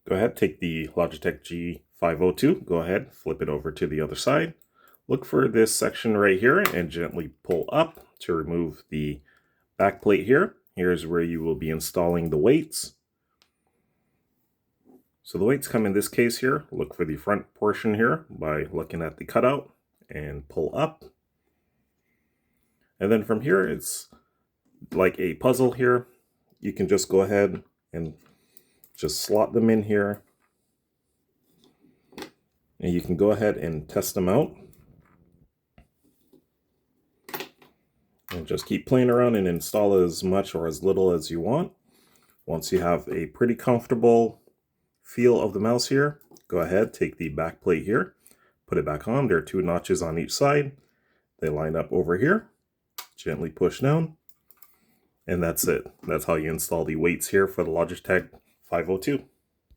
Go ahead, take the Logitech G502, go ahead, flip it over to the other side. Look for this section right here and gently pull up to remove the back plate here. Here's where you will be installing the weights. So the weights come in this case here. Look for the front portion here by looking at the cutout and pull up. And then from here, it's like a puzzle here. You can just go ahead and just slot them in here. And you can go ahead and test them out. And just keep playing around and install as much or as little as you want. Once you have a pretty comfortable feel of the mouse here, go ahead, take the back plate here, put it back on. There are 2 notches on each side. They line up over here. Gently push down. And that's it. That's how you install the weights here for the Logitech 502.